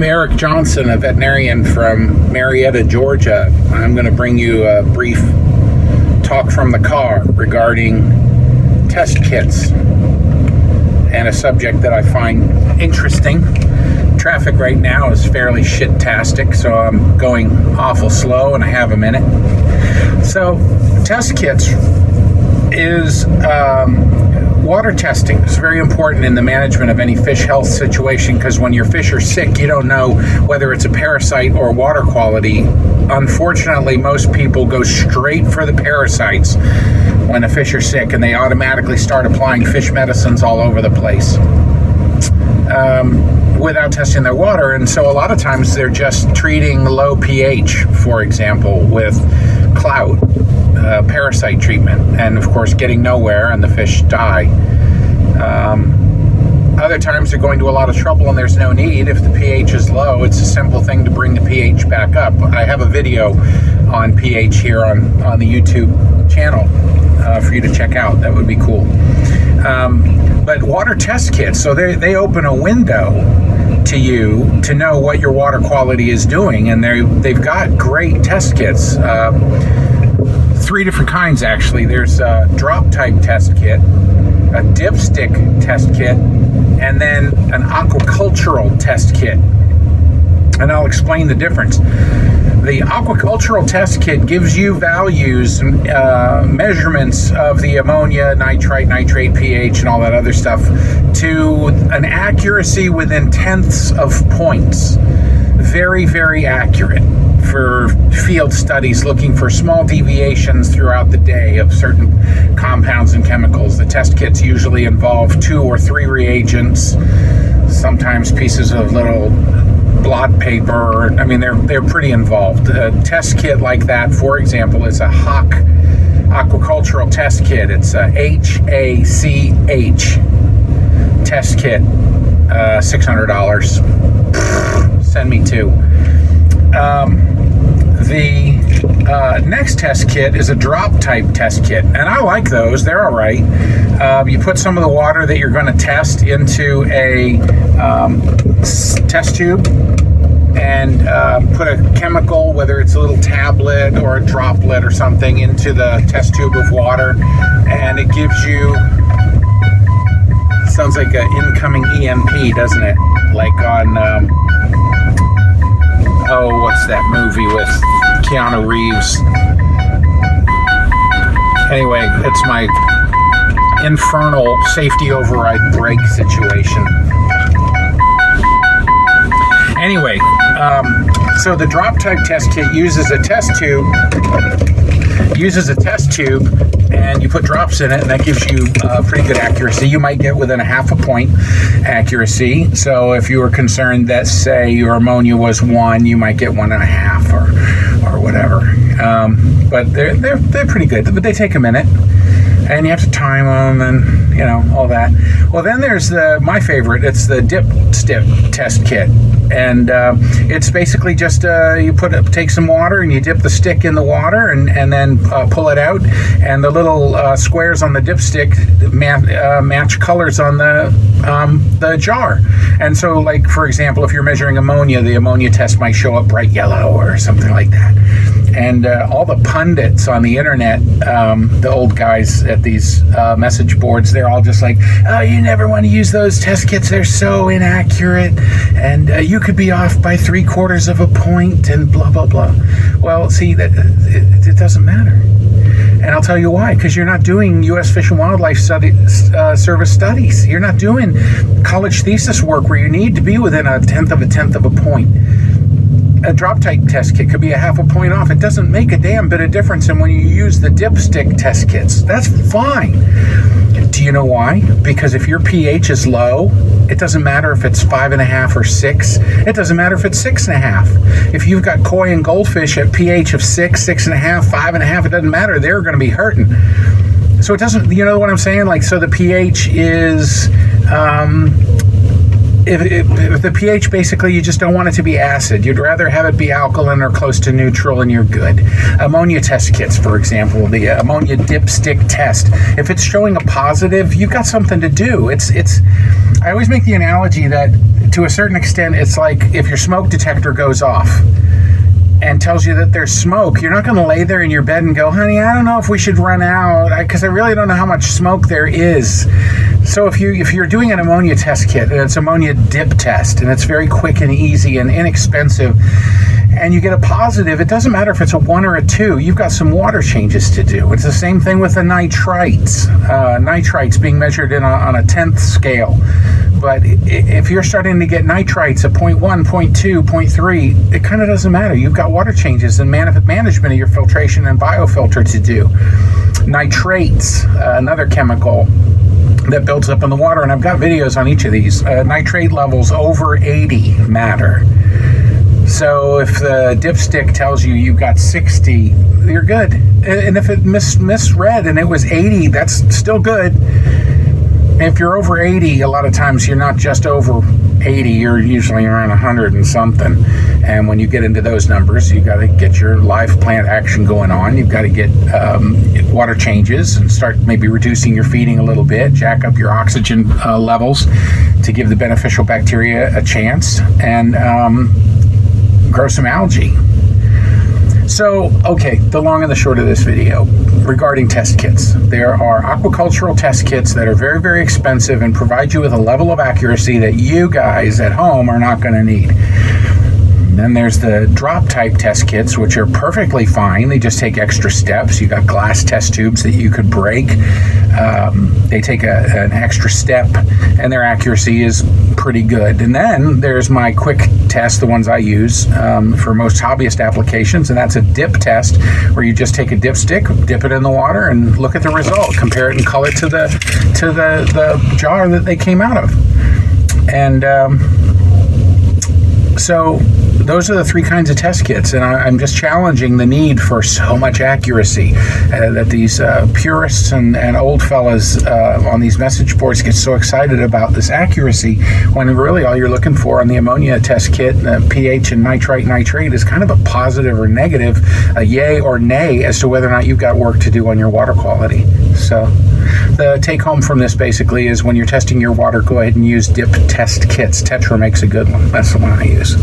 I'm Erik Johnson, a veterinarian from Marietta, Georgia. I'm going to bring you a brief talk from the car regarding test kits and a subject that I find interesting. Traffic right now is fairly shit-tastic, so I'm going awful slow and I have a minute. So, test kits is water testing is very important in the management of any fish health situation, because when your fish are sick, you don't know whether it's a parasite or water quality. Unfortunately, most people go straight for the parasites when the fish are sick, and they automatically start applying fish medicines all over the place without testing their water. And so a lot of times they're just treating low pH, for example, with cloud parasite treatment, and of course getting nowhere, and the fish die. Other times they're going to a lot of trouble and there's no need. If the pH is low, it's a simple thing to bring the pH back up. I have a video on pH here on the YouTube channel for you to check out. That would be cool. But water test kits, so they open a window to you to know what your water quality is doing, and they've got great test kits. 3 different kinds, actually. There's a drop type test kit, a Dipstick test kit, and then an aquacultural test kit. And I'll explain the difference. The aquacultural test kit gives you values, measurements of the ammonia, nitrite, nitrate, pH, and all that other stuff to an accuracy within tenths of points. Very, very accurate for field studies looking for small deviations throughout the day of certain compounds and chemicals. The test kits usually involve 2 or 3 reagents, sometimes pieces of little blot paper. I mean, they're pretty involved. A test kit like that, for example, is a HACH, Aquacultural Test Kit. It's a HACH test kit, $600. Send me 2. The next test kit is a drop type test kit, and I like those. They're all right. You put some of the water that you're going to test into a test tube and put a chemical, whether it's a little tablet or a droplet or something, into the test tube of water, and it gives you, sounds like an incoming EMP, doesn't it? Like on what's that movie with Keanu Reeves? Anyway, it's my infernal safety override brake situation. Anyway, so the drop type test kit uses a test tube, and you put drops in it, and that gives you pretty good accuracy. You might get within a half a point accuracy. So if you were concerned that, say, your ammonia was 1, you might get 1.5 or whatever. But they're pretty good, but they take a minute, and you have to time them, and all that. Well, then there's my favorite. It's the Dipstick test kit. And it's basically just you take some water and you dip the stick in the water and then pull it out, and the little squares on the dipstick match colors on the jar. And so, like, for example, if you're measuring ammonia, the ammonia test might show up bright yellow or something like that. And all the pundits on the internet, the old guys at these message boards, they're all just like, oh, you never want to use those test kits. They're so inaccurate. And you could be off by 3/4 of a point and blah, blah, blah. Well, see, that it doesn't matter. And I'll tell you why. Because you're not doing U.S. Fish and Wildlife Service studies. You're not doing college thesis work where you need to be within a tenth of a point. A drop type test kit could be a half a point off. It doesn't make a damn bit of difference. And when you use the Dipstick test kits, that's fine. Do you know why? Because if your pH is low, it doesn't matter if it's 5.5 or 6. It doesn't matter if it's 6.5. If you've got koi and goldfish at pH of 6, 6.5, 5.5, it doesn't matter. They're going to be hurting. So it doesn't, you know what I'm saying? Like, so the pH is, if the pH, basically, you just don't want it to be acid. You'd rather have it be alkaline or close to neutral, and you're good. Ammonia test kits, for example, the ammonia dipstick test. If it's showing a positive, you've got something to do. I always make the analogy that to a certain extent, it's like if your smoke detector goes off and tells you that there's smoke, you're not going to lay there in your bed and go, honey, I don't know if we should run out because I really don't know how much smoke there is. So if you're doing an ammonia test kit, and it's ammonia dip test, and it's very quick and easy and inexpensive, and you get a positive, it doesn't matter if it's a 1 or a 2, you've got some water changes to do. It's the same thing with the nitrites. Nitrites being measured on a 10th scale. But if you're starting to get nitrites at 0.1, 0.2, 0.3, it kind of doesn't matter. You've got water changes and management of your filtration and biofilter to do. Nitrates, another chemical that builds up in the water, and I've got videos on each of these. Nitrate levels over 80 matter. So if the dipstick tells you you've got 60, you're good. And if it misread and it was 80, that's still good. If you're over 80, a lot of times you're not just over 80, you're usually around 100 and something. And when you get into those numbers, you got to get your live plant action going on. You've got to get water changes and start maybe reducing your feeding a little bit, jack up your oxygen levels to give the beneficial bacteria a chance, and grow some algae. So, okay, the long and the short of this video regarding test kits. There are aquacultural test kits that are very, very expensive and provide you with a level of accuracy that you guys at home are not going to need. Then there's the drop type test kits, which are perfectly fine. They just take extra steps. You got glass test tubes that you could break. They take an extra step, and their accuracy is pretty good. And then there's my quick test, the ones I use for most hobbyist applications, and that's a dip test, where you just take a dipstick, dip it in the water, and look at the result. Compare it and color it to the jar that they came out of. And so those are the 3 kinds of test kits, and I'm just challenging the need for so much accuracy that these purists and old fellas on these message boards get so excited about this accuracy, when really all you're looking for on the ammonia test kit, pH and nitrate, is kind of a positive or negative, a yay or nay as to whether or not you've got work to do on your water quality. So the take home from this basically is, when you're testing your water, go ahead and use dip test kits. Tetra makes a good one. That's the one I use.